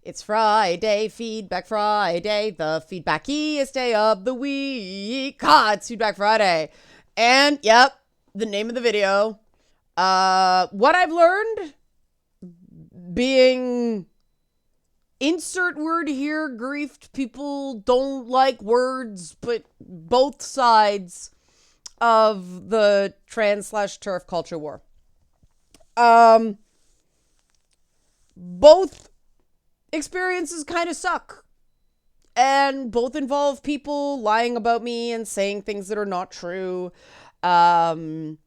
It's Friday, Feedback Friday, the feedbackiest day of the week. God, it's Feedback Friday. And, yep, the name of the video. What I've learned being insert word here, griefed. People don't like words, but both sides of the trans/turf culture war. Both experiences kind of suck. And both involve people lying about me and saying things that are not true. The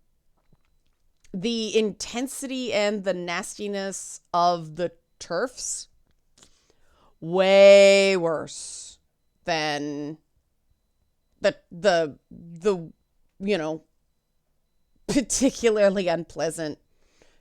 intensity and the nastiness of the turfs, way worse than the particularly unpleasant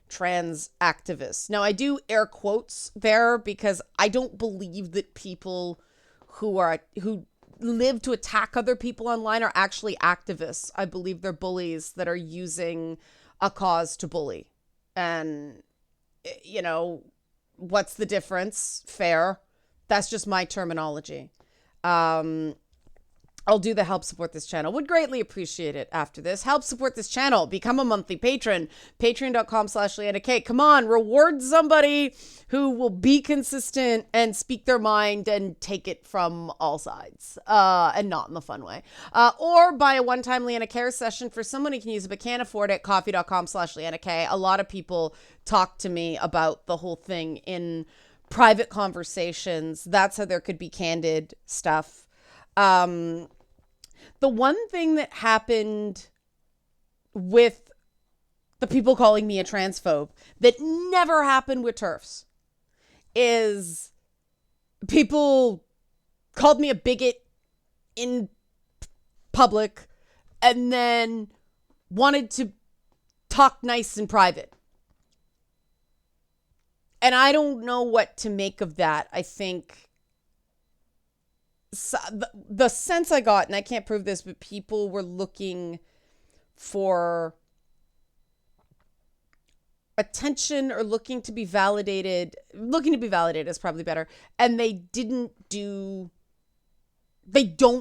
trans activists. Now, I do air quotes there because I don't believe that people who live to attack other people online are actually activists. I believe they're bullies that are using a cause to bully. And, what's the difference? Fair. That's just my terminology. I'll do the help support this channel. Would greatly appreciate it after this. Help support this channel. Become a monthly patron. Patreon.com/LeannaK. Come on, reward somebody who will be consistent and speak their mind and take it from all sides. And not in the fun way. Or buy a one-time Leanna Care session for someone who can use it but can't afford it. Coffee.com/LeannaK. A lot of people talk to me about the whole thing in private conversations. That's how there could be candid stuff. The one thing that happened with the people calling me a transphobe that never happened with TERFs is people called me a bigot in public and then wanted to talk nice in private. And I don't know what to make of that. I think the sense I got, and I can't prove this, but people were looking for attention or looking to be validated is probably better. And they don't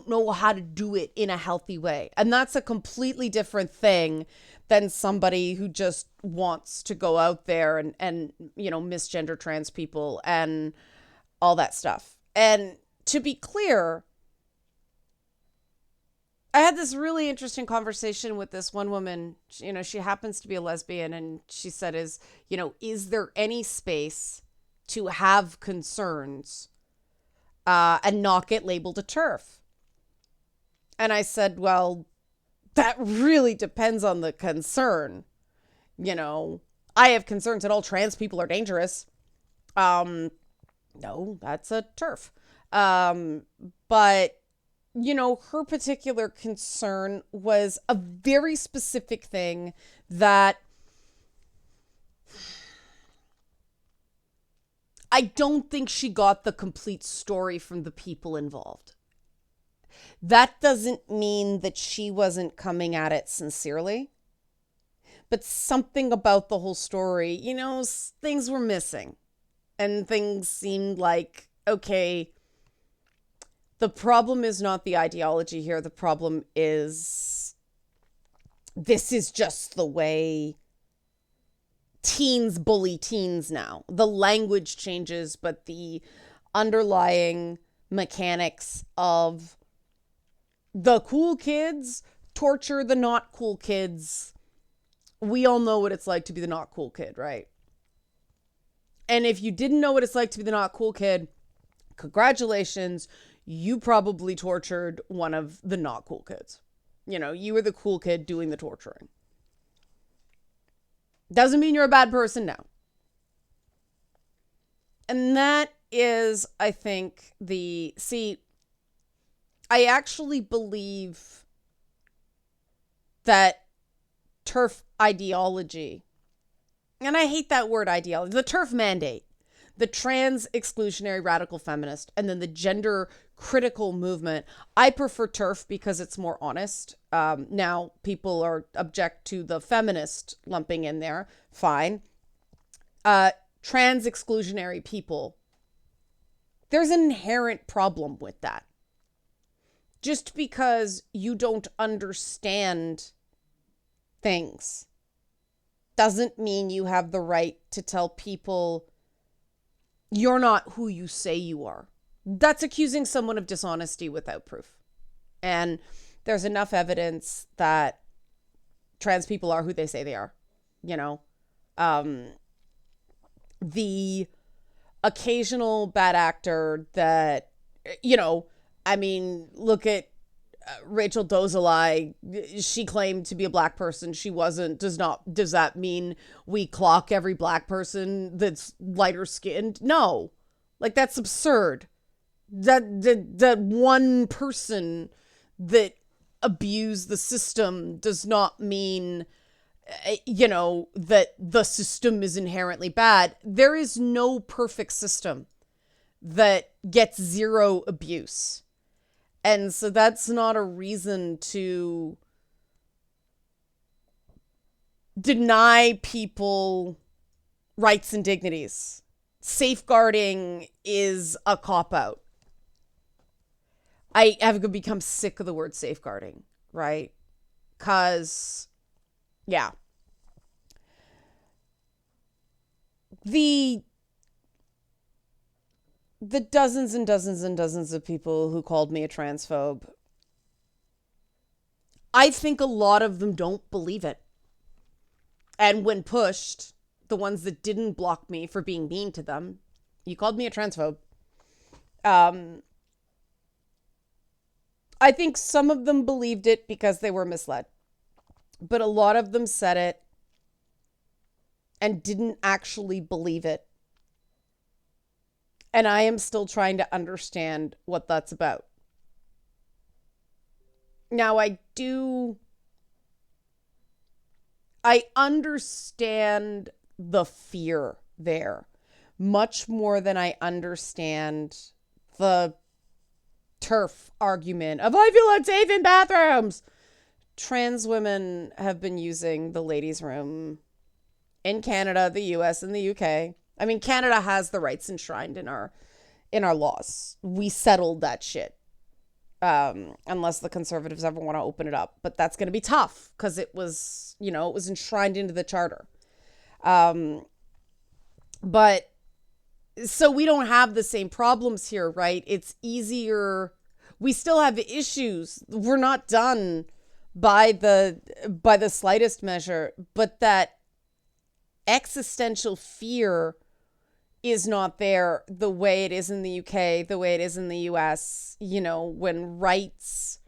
know how to do it in a healthy way. And that's a completely different thing than somebody who just wants to go out there and misgender trans people and all that stuff. And to be clear, I had this really interesting conversation with this one woman. She happens to be a lesbian, and she said, is there any space to have concerns and not get labeled a TERF? And I said, well, that really depends on the concern. I have concerns that all trans people are dangerous. No, that's a TERF. But, her particular concern was a very specific thing that I don't think she got the complete story from the people involved. That doesn't mean that she wasn't coming at it sincerely, but something about the whole story, things were missing and things seemed like, okay, the problem is not the ideology here. The problem is this is just the way teens bully teens now. The language changes, but the underlying mechanics of the cool kids torture the not cool kids. We all know what it's like to be the not cool kid, right? And if you didn't know what it's like to be the not cool kid, congratulations. You probably tortured one of the not cool kids. You were the cool kid doing the torturing. Doesn't mean you're a bad person now. And that is, I think, I actually believe that TERF ideology, and I hate that word ideology, the TERF mandate, the trans exclusionary radical feminist, and then the gender critical movement. I prefer TERF because it's more honest. Now people are object to the feminist lumping in there. Fine. Trans exclusionary people There's an inherent problem with that. Just because you don't understand things doesn't mean you have the right to tell people you're not who you say you are. That's accusing someone of dishonesty without proof. And there's enough evidence that trans people are who they say they are. You know, the occasional bad actor that, look at Rachel Dolezal. She claimed to be a black person. She wasn't. Does that mean we clock every black person that's lighter skinned? No. Like, that's absurd. That one person that abused the system does not mean, that the system is inherently bad. There is no perfect system that gets zero abuse. And so that's not a reason to deny people rights and dignities. Safeguarding is a cop-out. I have become sick of the word safeguarding, right? Because, yeah. The dozens and dozens and dozens of people who called me a transphobe, I think a lot of them don't believe it. And when pushed, the ones that didn't block me for being mean to them, you called me a transphobe. I think some of them believed it because they were misled. But a lot of them said it and didn't actually believe it. And I am still trying to understand what that's about. Now, I understand the fear there much more than I understand the turf argument of I feel unsafe in bathrooms. Trans women have been using the ladies' room in Canada, the US, and the UK. I mean, Canada has the rights enshrined in our laws. We settled that shit. Unless the Conservatives ever want to open it up. But that's going to be tough because it was enshrined into the charter. But so we don't have the same problems here, right? It's easier. We still have issues. We're not done by the slightest measure, but that existential fear is not there the way it is in the UK, the way it is in the US, when rights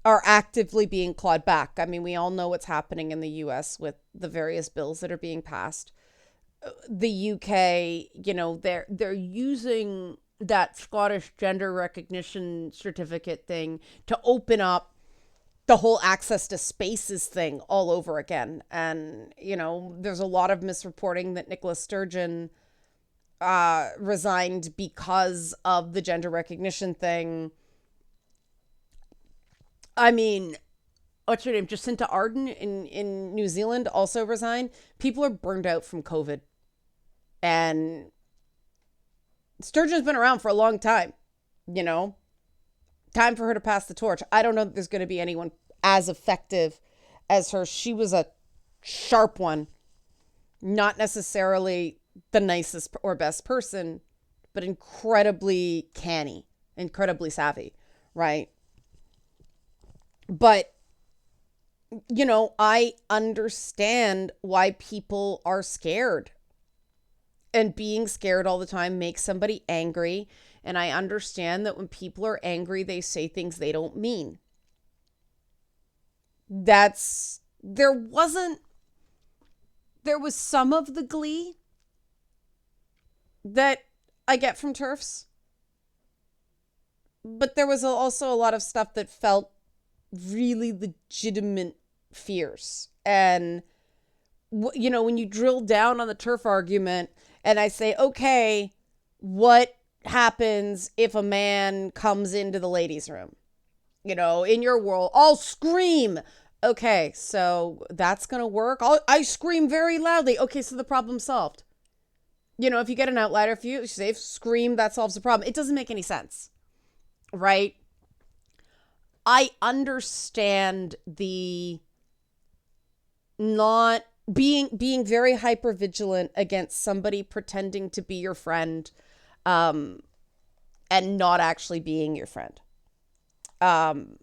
are actively being clawed back. I mean, we all know what's happening in the US with the various bills that are being passed. The UK, they're using that Scottish gender recognition certificate thing to open up the whole access to spaces thing all over again. And, there's a lot of misreporting that Nicola Sturgeon resigned because of the gender recognition thing. I mean, what's her name? Jacinta Ardern in New Zealand also resigned. People are burned out from COVID. And Sturgeon's been around for a long time, Time for her to pass the torch. I don't know that there's going to be anyone as effective as her. She was a sharp one. Not necessarily the nicest or best person, but incredibly canny, incredibly savvy, right? But, I understand why people are scared. And being scared all the time makes somebody angry. And I understand that when people are angry, they say things they don't mean. There was some of the glee that I get from TERFs. But there was also a lot of stuff that felt really legitimate fears. And, when you drill down on the TERF argument and I say, okay, what happens if a man comes into the ladies' room? In your world, I'll scream. Okay, so that's going to work. I scream very loudly. Okay, so the problem's solved. If you get an outlier, if you say scream, that solves the problem. It doesn't make any sense, right? I understand the not being very hyper vigilant against somebody pretending to be your friend, and not actually being your friend. And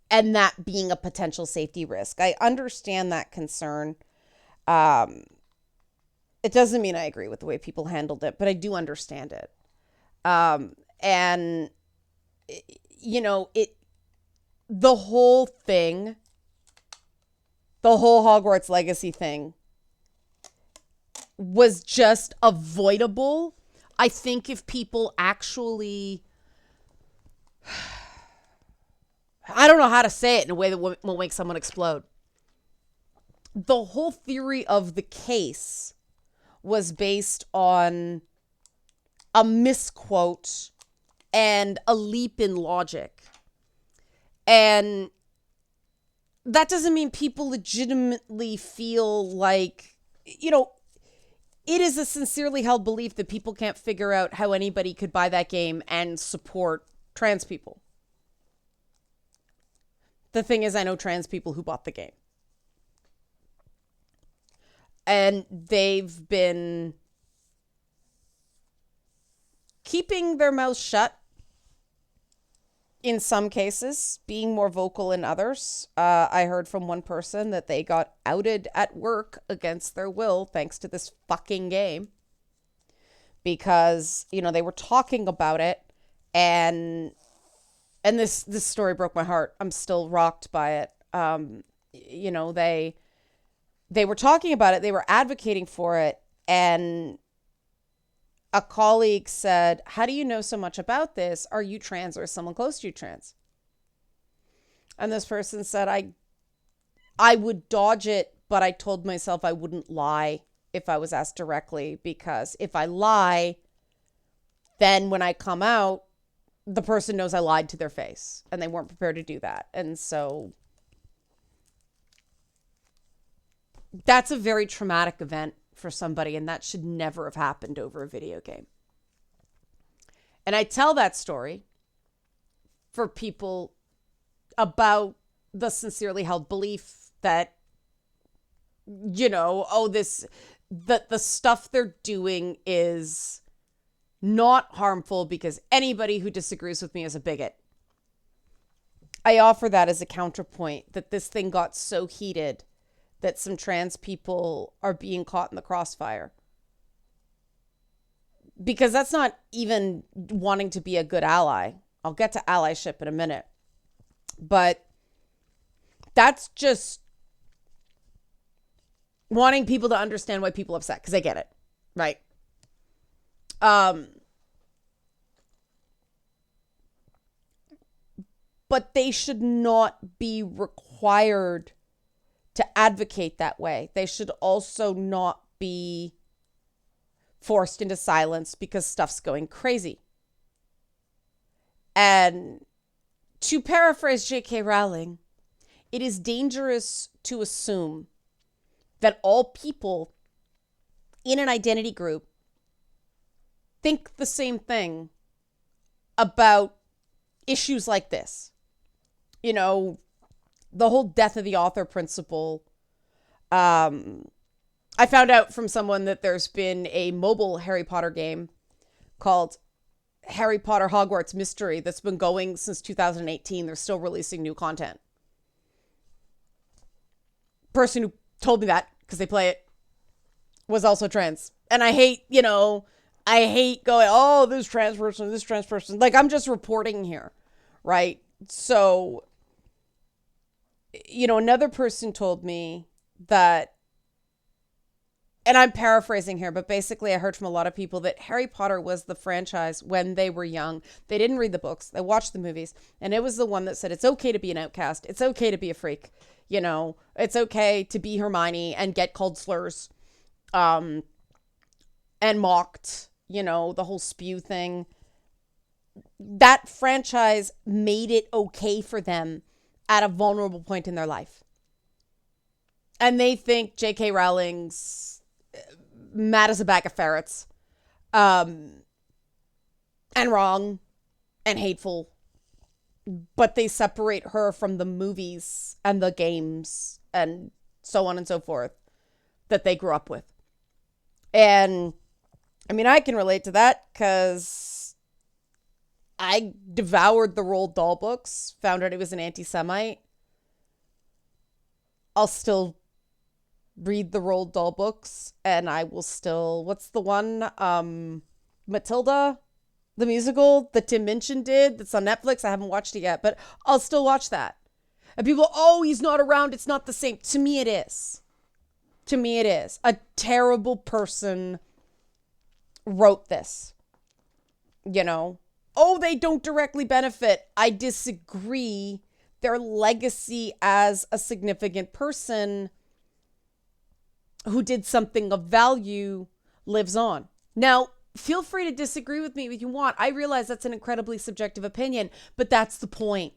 that being a potential safety risk. I understand that concern. It doesn't mean I agree with the way people handled it, but I do understand it. And the whole thing, the whole Hogwarts Legacy thing was just avoidable. I think if people actually, I don't know how to say it in a way that will make someone explode. The whole theory of the case was based on a misquote and a leap in logic. And that doesn't mean people legitimately feel like, it is a sincerely held belief that people can't figure out how anybody could buy that game and support trans people. The thing is, I know trans people who bought the game. And they've been keeping their mouths shut in some cases, being more vocal in others. I heard from one person that they got outed at work against their will thanks to this fucking game. Because, they were talking about it, and this story broke my heart. I'm still rocked by it. They were talking about it, they were advocating for it, and a colleague said, "How do you know so much about this? Are you trans or is someone close to you trans?" And this person said, I would dodge it, but I told myself I wouldn't lie if I was asked directly, because if I lie, then when I come out, the person knows I lied to their face, and they weren't prepared to do that. And so that's a very traumatic event for somebody, and that should never have happened over a video game. And I tell that story for people about the sincerely held belief that, the stuff they're doing is not harmful because anybody who disagrees with me is a bigot. I offer that as a counterpoint, that this thing got so heated that some trans people are being caught in the crossfire. Because that's not even wanting to be a good ally. I'll get to allyship in a minute. But that's just wanting people to understand why people are upset, because I get it, right? But they should not be required to advocate that way. They should also not be forced into silence because stuff's going crazy. And to paraphrase J.K. Rowling, it is dangerous to assume that all people in an identity group think the same thing about issues like this. The whole death of the author principle. I found out from someone that there's been a mobile Harry Potter game called Harry Potter Hogwarts Mystery that's been going since 2018. They're still releasing new content. Person who told me that, because they play it, was also trans. And I hate going, oh, this trans person. Like, I'm just reporting here, right? So, another person told me that, and I'm paraphrasing here, but basically I heard from a lot of people that Harry Potter was the franchise when they were young. They didn't read the books. They watched the movies. And it was the one that said, it's okay to be an outcast. It's okay to be a freak. It's okay to be Hermione and get called slurs, and mocked, the whole spew thing. That franchise made it okay for them at a vulnerable point in their life. And they think J.K. Rowling's mad as a bag of ferrets, and wrong and hateful, but they separate her from the movies and the games and so on and so forth that they grew up with. And I mean, I can relate to that because I devoured the Roald Dahl books, found out he was an anti-Semite. I'll still read the Roald Dahl books, and I will still, what's the one? Matilda, the musical that Tim Minchin did that's on Netflix. I haven't watched it yet, but I'll still watch that. And people, oh, he's not around. It's not the same. To me, it is. To me, it is. A terrible person wrote this. You know? Oh, they don't directly benefit. I disagree. Their legacy as a significant person who did something of value lives on. Now, feel free to disagree with me if you want. I realize that's an incredibly subjective opinion, but that's the point.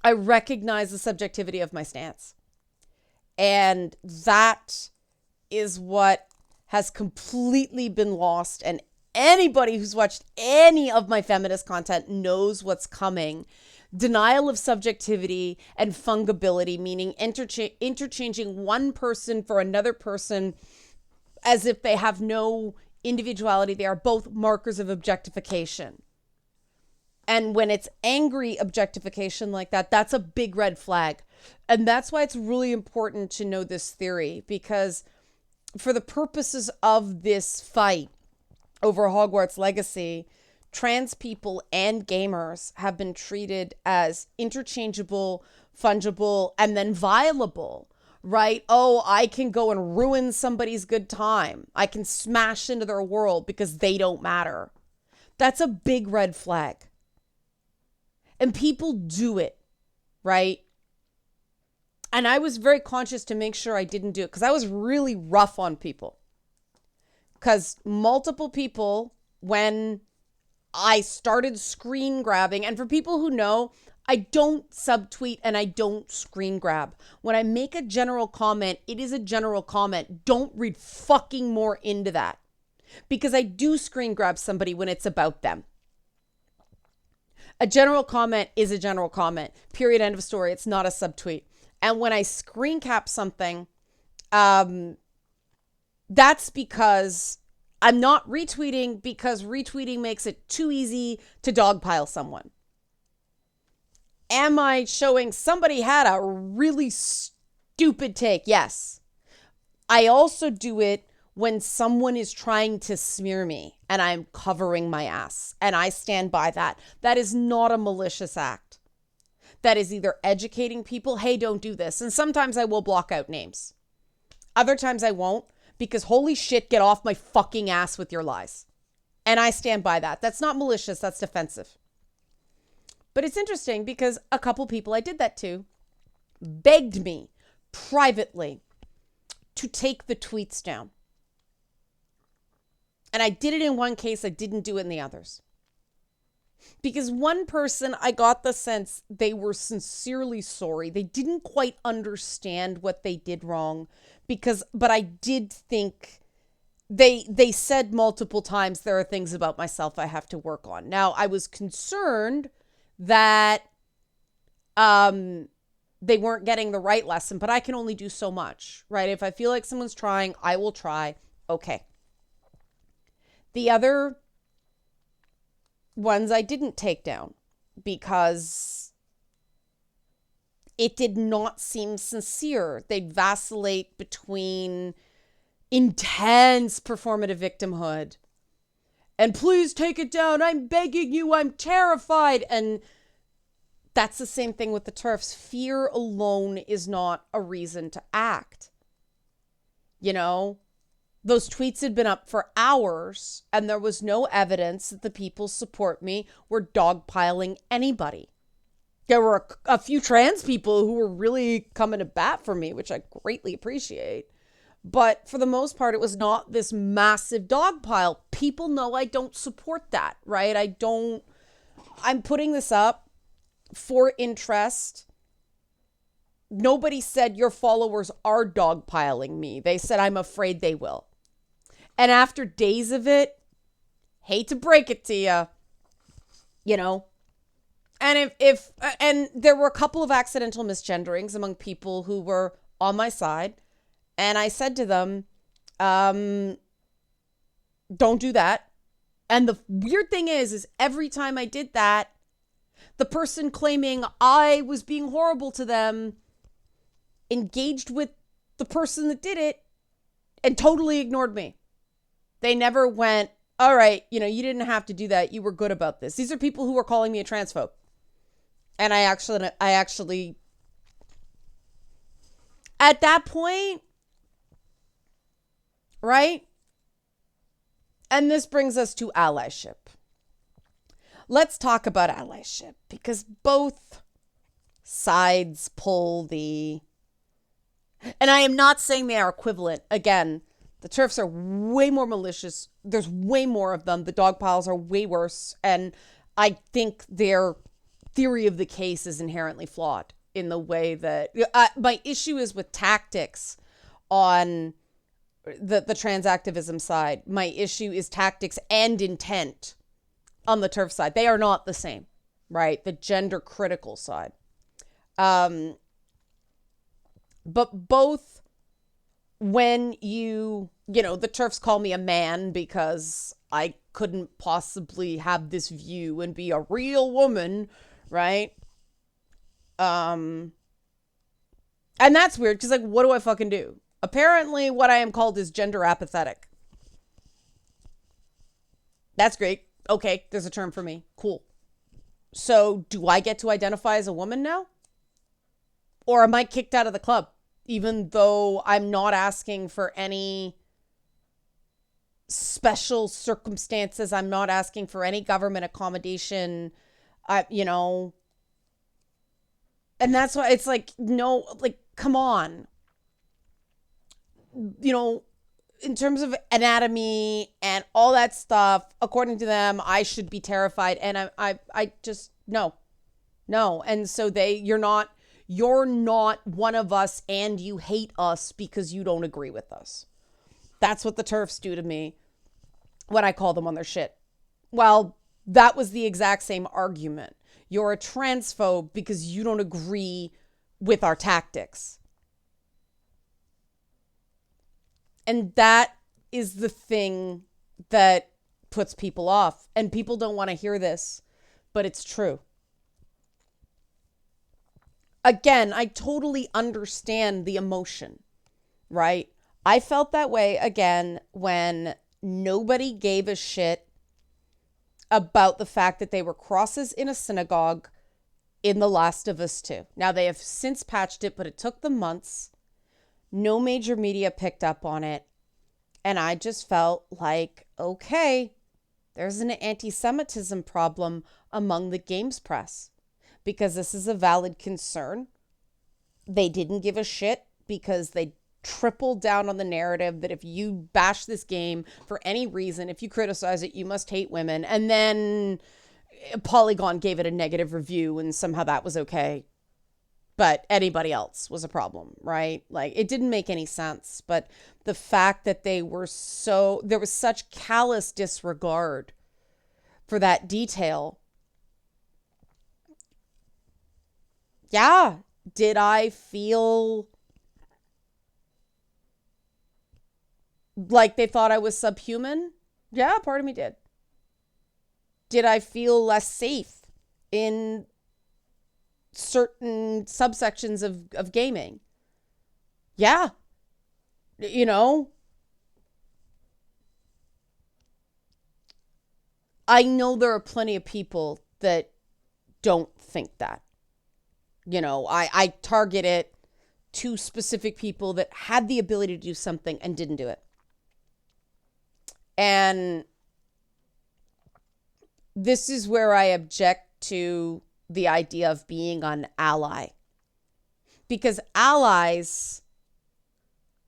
I recognize the subjectivity of my stance. And that is what has completely been lost. And anybody who's watched any of my feminist content knows what's coming. Denial of subjectivity and fungibility, meaning interchanging one person for another person as if they have no individuality. They are both markers of objectification. And when it's angry objectification like that, that's a big red flag. And that's why it's really important to know this theory, because for the purposes of this fight over Hogwarts Legacy, trans people and gamers have been treated as interchangeable, fungible, and then violable, right? Oh, I can go and ruin somebody's good time. I can smash into their world because they don't matter. That's a big red flag. And people do it, right? And I was very conscious to make sure I didn't do it because I was really rough on people. Because multiple people, when I started screen grabbing, and for people who know, I don't subtweet and I don't screen grab. When I make a general comment, it is a general comment. Don't read fucking more into that. Because I do screen grab somebody when it's about them. A general comment is a general comment. Period, end of story. It's not a subtweet. And when I screen cap something, that's because I'm not retweeting, because retweeting makes it too easy to dogpile someone. Am I showing somebody had a really stupid take? Yes. I also do it when someone is trying to smear me and I'm covering my ass, and I stand by that. That is not a malicious act. That is either educating people, hey, don't do this. And sometimes I will block out names. Other times I won't, because holy shit, get off my fucking ass with your lies. And I stand by that. That's not malicious, that's defensive. But it's interesting because a couple people I did that to begged me privately to take the tweets down. And I did it in one case, I didn't do it in the others. Because one person, I got the sense they were sincerely sorry. They didn't quite understand what they did wrong, but I did think they said multiple times, there are things about myself I have to work on. Now, I was concerned that they weren't getting the right lesson, but I can only do so much, right? If I feel like someone's trying, I will try. Okay. The other ones I didn't take down because it did not seem sincere. They'd vacillate between intense performative victimhood and please take it down. I'm begging you. I'm terrified. And that's the same thing with the TERFs. Fear alone is not a reason to act. You know? Those tweets had been up for hours and there was no evidence that the people support me were dogpiling anybody. There were a few trans people who were really coming to bat for me, which I greatly appreciate. But for the most part, it was not this massive dogpile. People know I don't support that, right? I'm putting this up for interest. Nobody said your followers are dogpiling me. They said, I'm afraid they will. And after days of it, hate to break it to you, you know, and and there were a couple of accidental misgenderings among people who were on my side. And I said to them, don't do that. And the weird thing is every time I did that, the person claiming I was being horrible to them engaged with the person that did it and totally ignored me. They never went, all right, you didn't have to do that. You were good about this. These are people who were calling me a transphobe. And I actually, at that point, right? And this brings us to allyship. Let's talk about allyship because both sides pull the... And I am not saying they are equivalent. Again, the TERFs are way more malicious. There's way more of them. The dog piles are way worse. And I think their theory of the case is inherently flawed in the way that... my issue is with tactics on the trans activism side. My issue is tactics and intent on the TERF side. They are not the same, right? The gender critical side. But both, when the TERFs call me a man because I couldn't possibly have this view and be a real woman, right? And that's weird because, like, what do I fucking do? Apparently, what I am called is gender apathetic. That's great. Okay, there's a term for me. Cool. So, do I get to identify as a woman now? Or am I kicked out of the club? Even though I'm not asking for any special circumstances. I'm not asking for any government accommodation. And that's why it's like, no, like, come on. In terms of anatomy and all that stuff, according to them, I should be terrified. And I just, no. And so you're not one of us and you hate us because you don't agree with us. That's what the TERFs do to me when I call them on their shit. Well, that was the exact same argument. You're a transphobe because you don't agree with our tactics. And that is the thing that puts people off. And people don't want to hear this, but it's true. Again, I totally understand the emotion, right? I felt that way again when nobody gave a shit about the fact that they were crosses in a synagogue in The Last of Us 2. Now, they have since patched it, but it took them months. No major media picked up on it. And I just felt like, okay, there's an anti-Semitism problem among the games press because this is a valid concern. They didn't give a shit because they tripled down on the narrative that if you bash this game for any reason, if you criticize it, you must hate women. And then Polygon gave it a negative review and somehow that was okay. But anybody else was a problem, right? Like, it didn't make any sense. But the fact that there was such callous disregard for that detail. Yeah. Did I feel like they thought I was subhuman? Yeah, part of me did. Did I feel less safe in certain subsections of gaming? Yeah. I know there are plenty of people that don't think that. I target it to specific people that had the ability to do something and didn't do it. And this is where I object to the idea of being an ally. Because allies,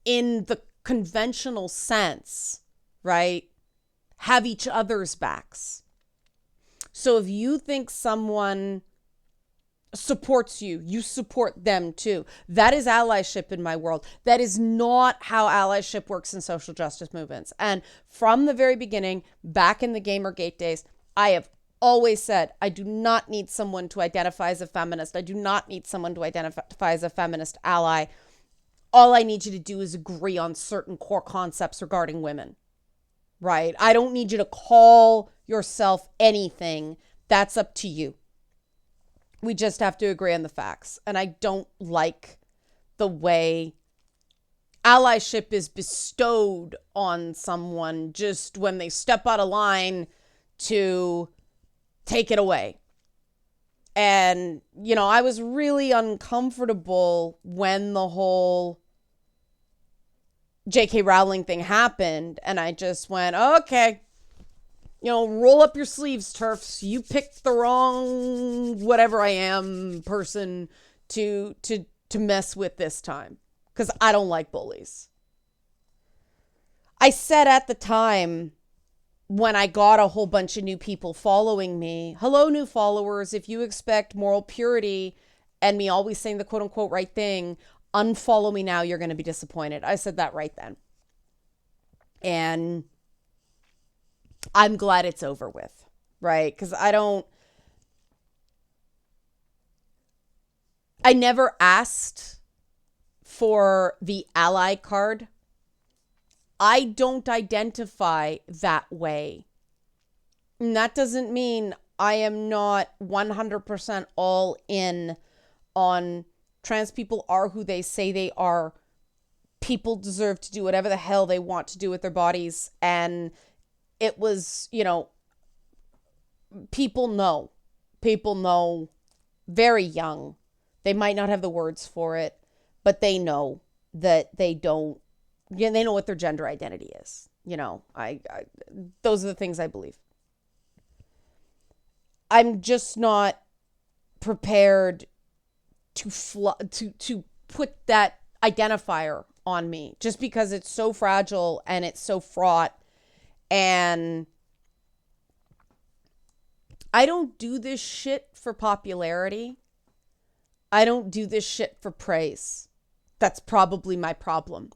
in the conventional sense, right, have each other's backs. So if you think someone supports you, you support them too. That is allyship in my world. That is not how allyship works in social justice movements. And from the very beginning, back in the Gamergate days, I have always said, I do not need someone to identify as a feminist. I do not need someone to identify as a feminist ally. All I need you to do is agree on certain core concepts regarding women, right? I don't need you to call yourself anything. That's up to you. We just have to agree on the facts. And I don't like the way allyship is bestowed on someone just when they step out of line to take it away. And, you know, I was really uncomfortable when the whole J.K. Rowling thing happened. And I just went, okay, you know, roll up your sleeves, TERFs. You picked the wrong whatever I am person to mess with this time. Because I don't like bullies. I said at the time, when I got a whole bunch of new people following me, hello, new followers, if you expect moral purity and me always saying the quote unquote right thing, unfollow me now, you're going to be disappointed. I said that right then. And I'm glad it's over with, right? Because I never asked for the ally card. I don't identify that way. And that doesn't mean I am not 100% all in on trans people are who they say they are. People deserve to do whatever the hell they want to do with their bodies. And it was, you know, people know very young. They might not have the words for it, but they know that they don't, yeah, they know what their gender identity is. You know, those are the things I believe. I'm just not prepared to put that identifier on me just because it's so fragile and it's so fraught. And I don't do this shit for popularity. I don't do this shit for praise. That's probably my problem.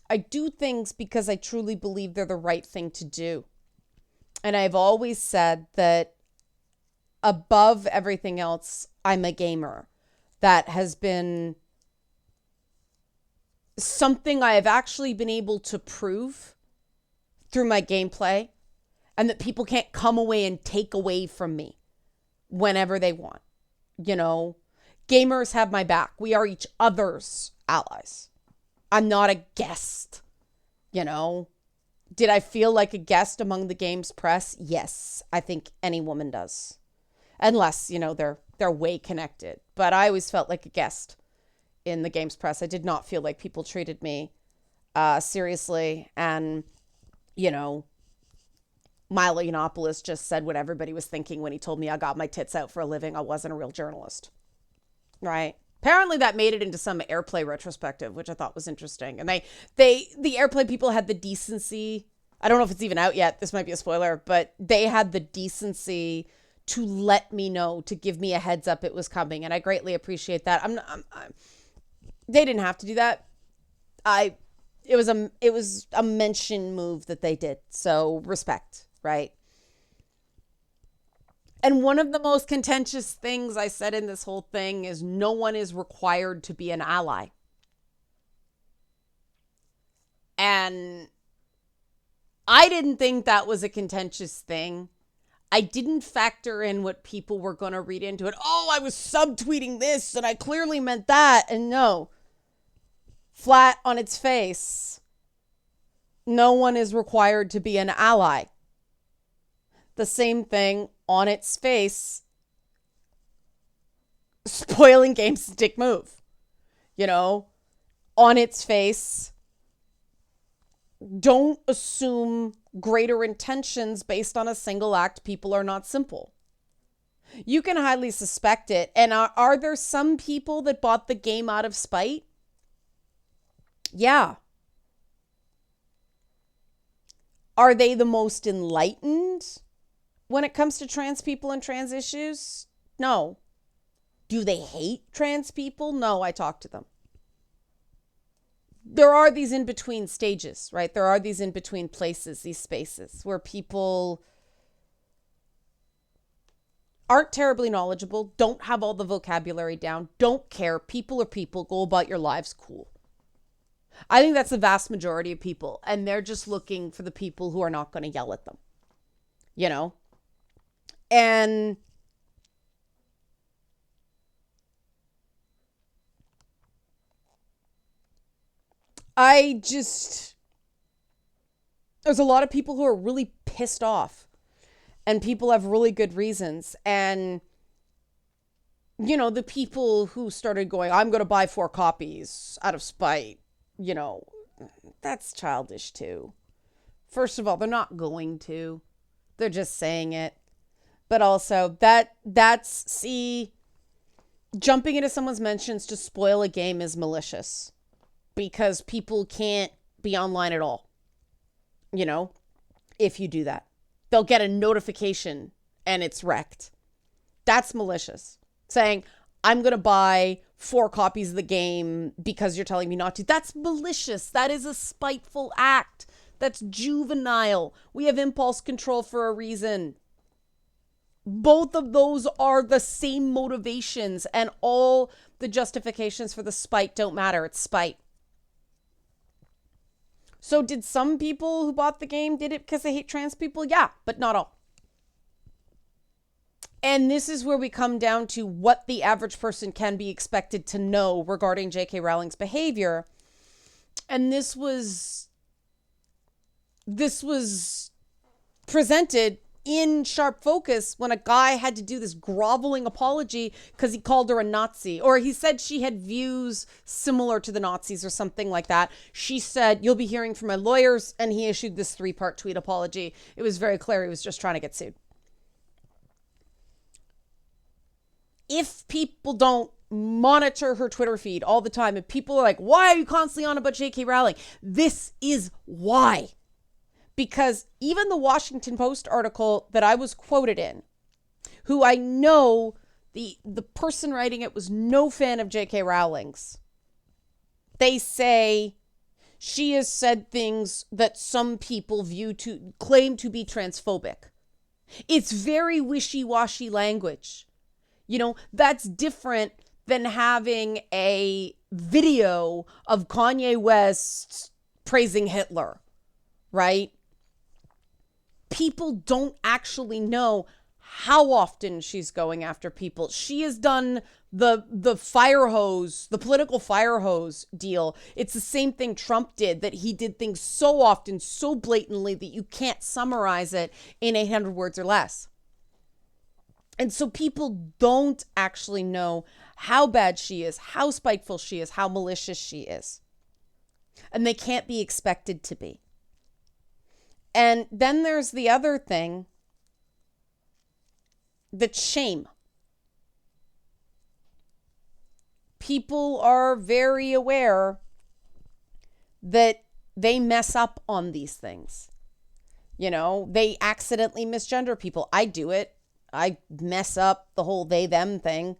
I do things because I truly believe they're the right thing to do. And I've always said that above everything else, I'm a gamer. That has been something I have actually been able to prove through my gameplay, and that people can't come away and take away from me whenever they want. You know, gamers have my back. We are each other's allies. I'm not a guest, you know. Did I feel like a guest among the game's press? Yes, I think any woman does. Unless, you know, they're way connected. But I always felt like a guest in the game's press. I did not feel like people treated me seriously. And, you know, Milo Yiannopoulos just said what everybody was thinking when he told me I got my tits out for a living. I wasn't a real journalist. Right? Apparently that made it into some Airplay retrospective, which I thought was interesting. And the Airplay people had the decency. I don't know if it's even out yet. This might be a spoiler, but they had the decency to let me know, to give me a heads up it was coming. And I greatly appreciate that. They didn't have to do that. It was a mention move that they did. So respect, right? And one of the most contentious things I said in this whole thing is no one is required to be an ally. And I didn't think that was a contentious thing. I didn't factor in what people were going to read into it. Oh, I was subtweeting this and I clearly meant that. And no, flat on its face, no one is required to be an ally. The same thing on its face, spoiling games, dick move. You know, on its face, don't assume greater intentions based on a single act. People are not simple. You can highly suspect it. And are there some people that bought the game out of spite? Yeah. Are they the most enlightened when it comes to trans people and trans issues? No. Do they hate trans people? No, I talk to them. There are these in-between stages, right? There are these in-between places, these spaces where people aren't terribly knowledgeable, don't have all the vocabulary down, don't care. People are people. Go about your lives. Cool. I think that's the vast majority of people. And they're just looking for the people who are not going to yell at them, you know? And there's a lot of people who are really pissed off, and people have really good reasons. And, you know, the people who started going, I'm going to buy 4 copies out of spite, you know, that's childish too. First of all, they're not going to. They're just saying it. But also, see, jumping into someone's mentions to spoil a game is malicious because people can't be online at all. You know, if you do that, they'll get a notification and it's wrecked. That's malicious. Saying, I'm going to buy 4 copies of the game because you're telling me not to. That's malicious. That is a spiteful act. That's juvenile. We have impulse control for a reason. Both of those are the same motivations, and all the justifications for the spite don't matter. It's spite. So did some people who bought the game did it because they hate trans people? Yeah, but not all. And this is where we come down to what the average person can be expected to know regarding J.K. Rowling's behavior. And this was presented in sharp focus when a guy had to do this groveling apology because he called her a Nazi, or he said she had views similar to the Nazis or something like that. She said, you'll be hearing from my lawyers, and he issued this 3-part tweet apology. It was very clear he was just trying to get sued. If people don't monitor her Twitter feed all the time, and people are like, why are you constantly on about J.K. Rowling? This is why. Because even the Washington Post article that I was quoted in, who I know the person writing it was no fan of J.K. Rowling's, they say she has said things that some people claim to be transphobic. It's very wishy-washy language. You know, that's different than having a video of Kanye West praising Hitler, right? People don't actually know how often she's going after people. She has done the fire hose, the political fire hose deal. It's the same thing Trump did, that he did things so often, so blatantly that you can't summarize it in 800 words or less. And so people don't actually know how bad she is, how spiteful she is, how malicious she is. And they can't be expected to be. And then there's the other thing, that's shame. People are very aware that they mess up on these things. You know, they accidentally misgender people. I do it. I mess up the whole they, them thing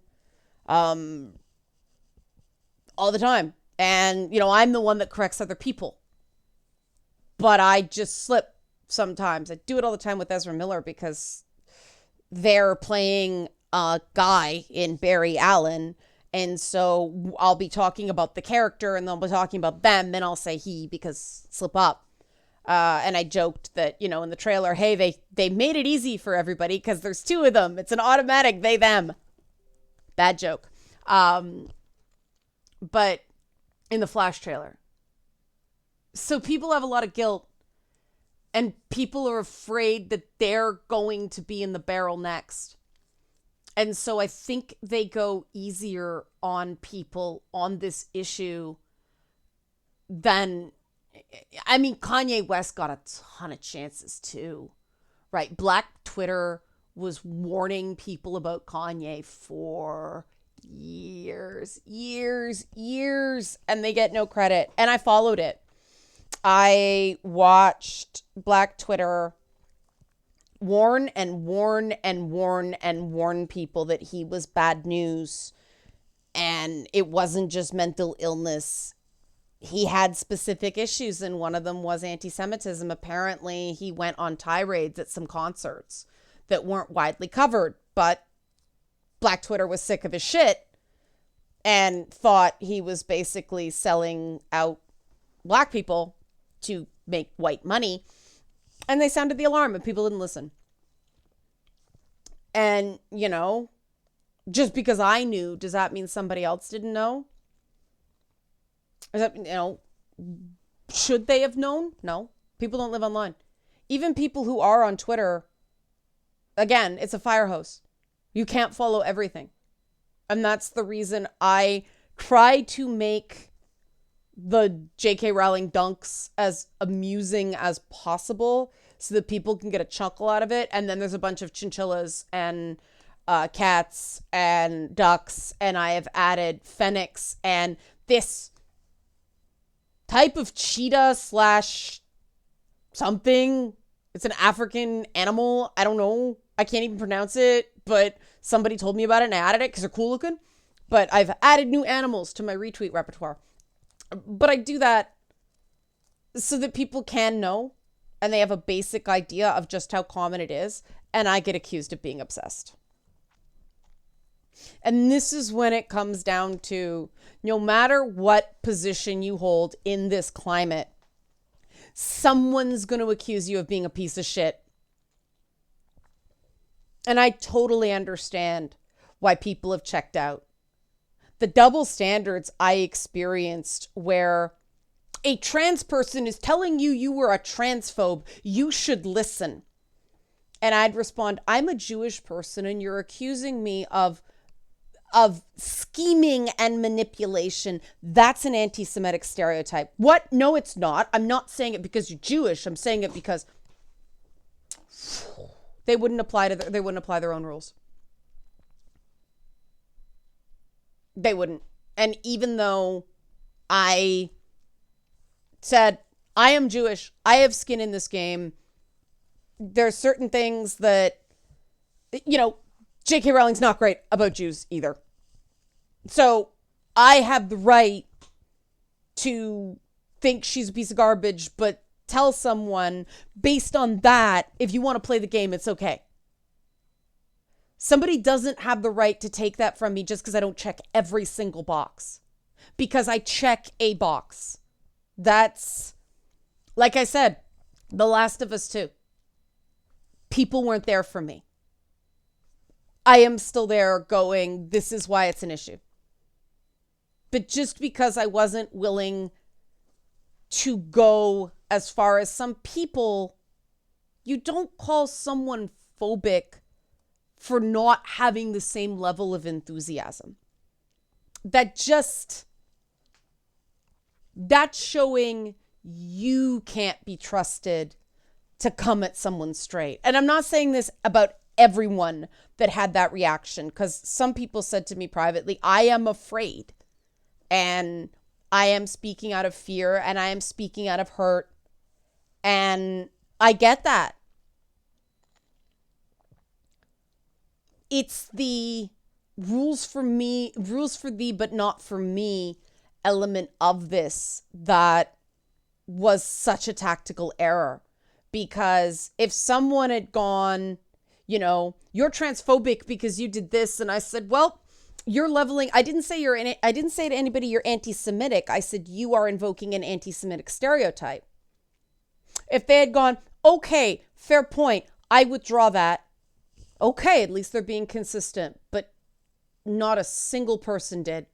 all the time. And, you know, I'm the one that corrects other people. But I just slip sometimes. I do it all the time with Ezra Miller because they're playing a guy in Barry Allen. And so I'll be talking about the character and they'll be talking about them. And I'll say he because slip up. And I joked that, you know, in the trailer, hey, they made it easy for everybody because there's 2 of them. It's an automatic they, them. Bad joke. But in the Flash trailer. So people have a lot of guilt, and people are afraid that they're going to be in the barrel next. And so I think they go easier on people on this issue than, I mean, Kanye West got a ton of chances too, right? Black Twitter was warning people about Kanye for years, and they get no credit. And I followed it. I watched Black Twitter warn people that he was bad news And it wasn't just mental illness. He had specific issues, and one of them was anti-Semitism. Apparently, he went on tirades at some concerts that weren't widely covered, but Black Twitter was sick of his shit and thought he was basically selling out Black people to make white money. And they sounded the alarm, and people didn't listen. And, you know, just because I knew, does that mean somebody else didn't know? Is that, you know, should they have known? No. People don't live online. Even people who are on Twitter, again, it's a fire hose. You can't follow everything. And that's the reason I try to make the J.K. Rowling dunks as amusing as possible so that people can get a chuckle out of it. And then there's a bunch of chinchillas and cats and ducks, and I have added fennecs and this type of cheetah / something. It's an African animal. I don't know. I can't even pronounce it, but somebody told me about it and I added it because they're cool looking. But I've added new animals to my retweet repertoire. But I do that so that people can know and they have a basic idea of just how common it is. And I get accused of being obsessed. And this is when it comes down to, no matter what position you hold in this climate, someone's going to accuse you of being a piece of shit. And I totally understand why people have checked out. The double standards I experienced where a trans person is telling you you were a transphobe, you should listen. And I'd respond, I'm a Jewish person and you're accusing me of scheming and manipulation. That's an anti-Semitic stereotype. What? No, it's not. I'm not saying it because you're Jewish. I'm saying it because they wouldn't apply their own rules. They wouldn't. And even though I said, I am Jewish, I have skin in this game, there's certain things that, you know, J.K. Rowling's not great about Jews either. So I have the right to think she's a piece of garbage, but tell someone based on that, if you want to play the game, it's okay. Somebody doesn't have the right to take that from me just because I don't check every single box. Because I check a box. That's, like I said, The Last of Us 2. People weren't there for me. I am still there going, this is why it's an issue. But just because I wasn't willing to go as far as some people, you don't call someone phobic for not having the same level of enthusiasm. That's showing you can't be trusted to come at someone straight. And I'm not saying this about everyone that had that reaction, because some people said to me privately, I am afraid and I am speaking out of fear and I am speaking out of hurt. And I get that. It's the rules for thee, but not for me element of this that was such a tactical error. Because if someone had gone, you know, you're transphobic because you did this, and I said, well, you're leveling. I didn't say to anybody you're anti-Semitic. I said you are invoking an anti-Semitic stereotype. If they had gone, okay, fair point, I withdraw that. Okay, at least they're being consistent, but not a single person did.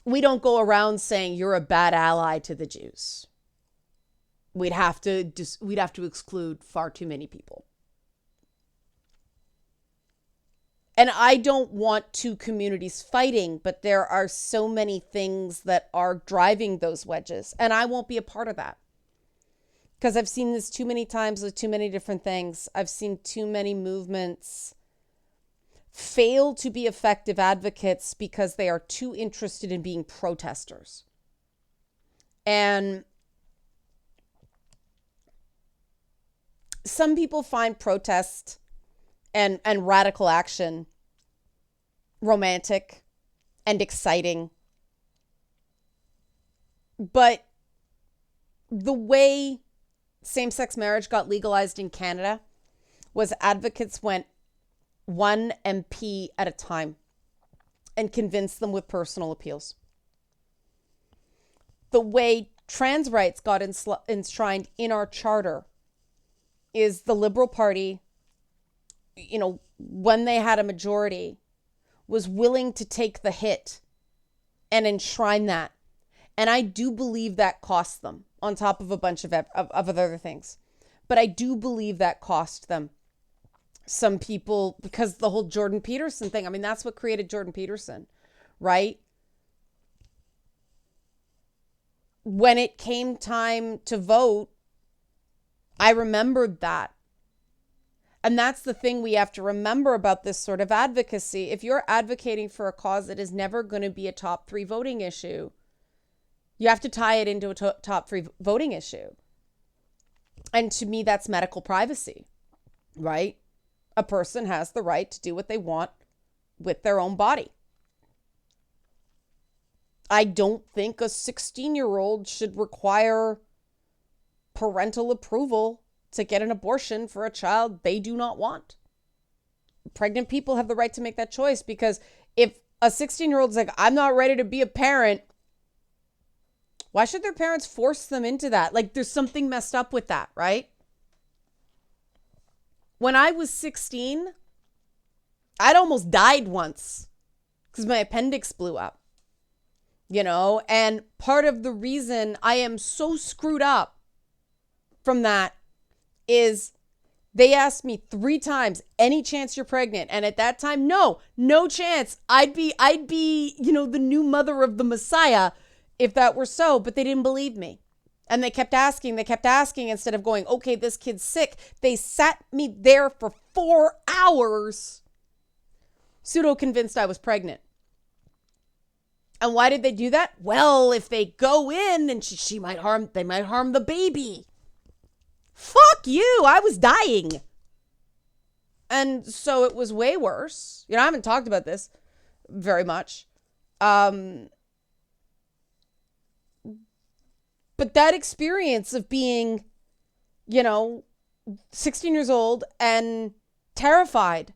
We don't go around saying you're a bad ally to the Jews. We'd have to exclude far too many people. And I don't want two communities fighting, but there are so many things that are driving those wedges, and I won't be a part of that. Because I've seen this too many times with too many different things. I've seen too many movements fail to be effective advocates because they are too interested in being protesters. And some people find protest and radical action romantic and exciting. But the way same-sex marriage got legalized in Canada was advocates went one MP at a time and convinced them with personal appeals. The way trans rights got enshrined in our charter is the Liberal Party, when they had a majority, was willing to take the hit and enshrine that. And I do believe that cost them, on top of a bunch of other things. But I do believe that cost them. Some people, because the whole Jordan Peterson thing, I mean, that's what created Jordan Peterson, right? When it came time to vote, I remembered that. And that's the thing we have to remember about this sort of advocacy. If you're advocating for a cause that is never going to be a top 3 voting issue, you have to tie it into a top 3 voting issue. And to me, that's medical privacy, right? A person has the right to do what they want with their own body. I don't think a 16-year-old should require parental approval to get an abortion for a child they do not want. Pregnant people have the right to make that choice, because if a 16-year-old is like, I'm not ready to be a parent, why should their parents force them into that? Like, there's something messed up with that, right? When I was 16, I'd almost died once because my appendix blew up, and part of the reason I am so screwed up from that is they asked me 3 times, any chance you're pregnant? And at that time, no chance. I'd be, the new mother of the Messiah if that were so, but they didn't believe me. And they kept asking instead of going, okay, this kid's sick. They sat me there for 4 hours, pseudo convinced I was pregnant. And why did they do that? Well, if they go in and they might harm the baby. Fuck you, I was dying. And so it was way worse. I haven't talked about this very much. But that experience of being, 16 years old and terrified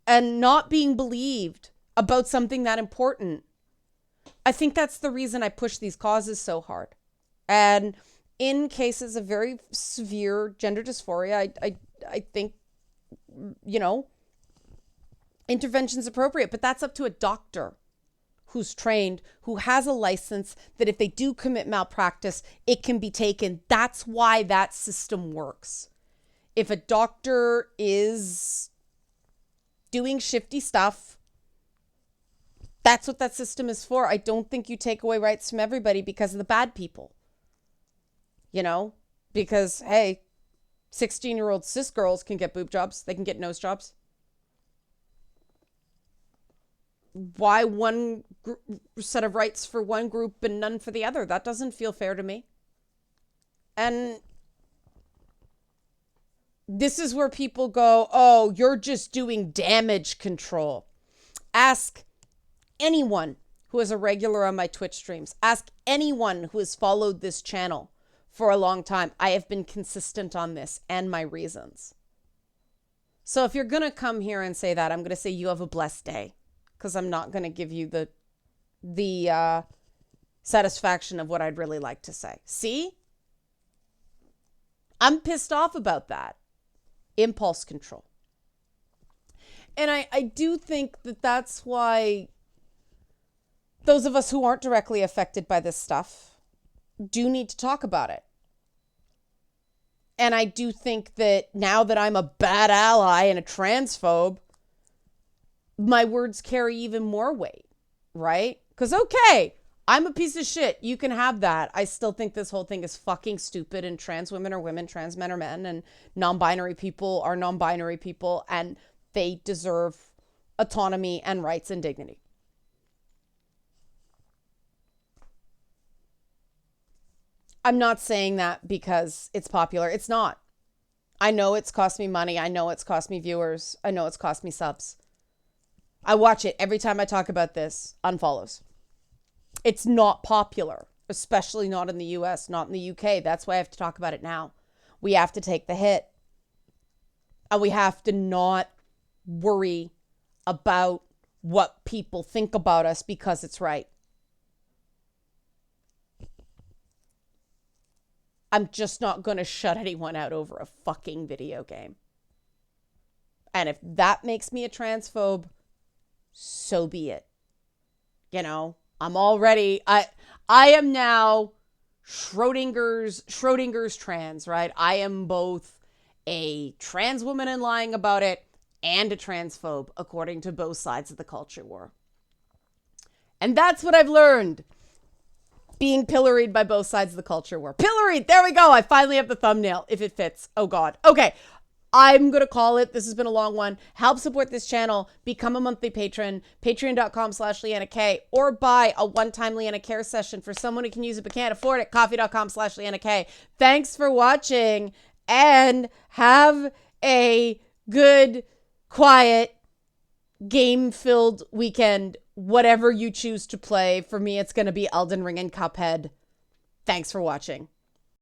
and not being believed about something that important, I think that's the reason I push these causes so hard. And in cases of very severe gender dysphoria, I think, intervention's appropriate, but that's up to a doctor who's trained, who has a license, that if they do commit malpractice, it can be taken. That's why that system works. If a doctor is doing shifty stuff, that's what that system is for. I don't think you take away rights from everybody because of the bad people. Because, hey, 16-year-old cis girls can get boob jobs. They can get nose jobs. Why one set of rights for one group and none for the other? That doesn't feel fair to me. And this is where people go, oh, you're just doing damage control. Ask anyone who is a regular on my Twitch streams. Ask anyone who has followed this channel for a long time. I have been consistent on this and my reasons. So if you're going to come here and say that, I'm going to say you have a blessed day, because I'm not going to give you the satisfaction of what I'd really like to say. See? I'm pissed off about that. Impulse control. And I do think that that's why those of us who aren't directly affected by this stuff do need to talk about it. And I do think that now that I'm a bad ally and a transphobe, my words carry even more weight, right? Because, okay, I'm a piece of shit. You can have that. I still think this whole thing is fucking stupid, and trans women are women, trans men are men, and non-binary people are non-binary people, and they deserve autonomy and rights and dignity. I'm not saying that because it's popular. It's not. I know it's cost me money. I know it's cost me viewers. I know it's cost me subs. I watch it every time I talk about this. Unfollows. It's not popular, especially not in the US, not in the UK. That's why I have to talk about it now. We have to take the hit. And we have to not worry about what people think about us because it's right. I'm just not going to shut anyone out over a fucking video game. And if that makes me a transphobe, so be it. You know, I'm already, I am now Schrodinger's trans, right? I am both a trans woman and lying about it and a transphobe, according to both sides of the culture war. And that's what I've learned. Being pilloried by both sides of the culture war. Pilloried! There we go. I finally have the thumbnail, if it fits. Oh, God. Okay. I'm going to call it. This has been a long one. Help support this channel. Become a monthly patron. Patreon.com/Leanna K. Or buy a one-time Leanna Care session for someone who can use it but can't afford it. Coffee.com/Leanna K. Thanks for watching. And have a good, quiet, game-filled weekend. Whatever you choose to play. For me, it's going to be Elden Ring and Cuphead. Thanks for watching.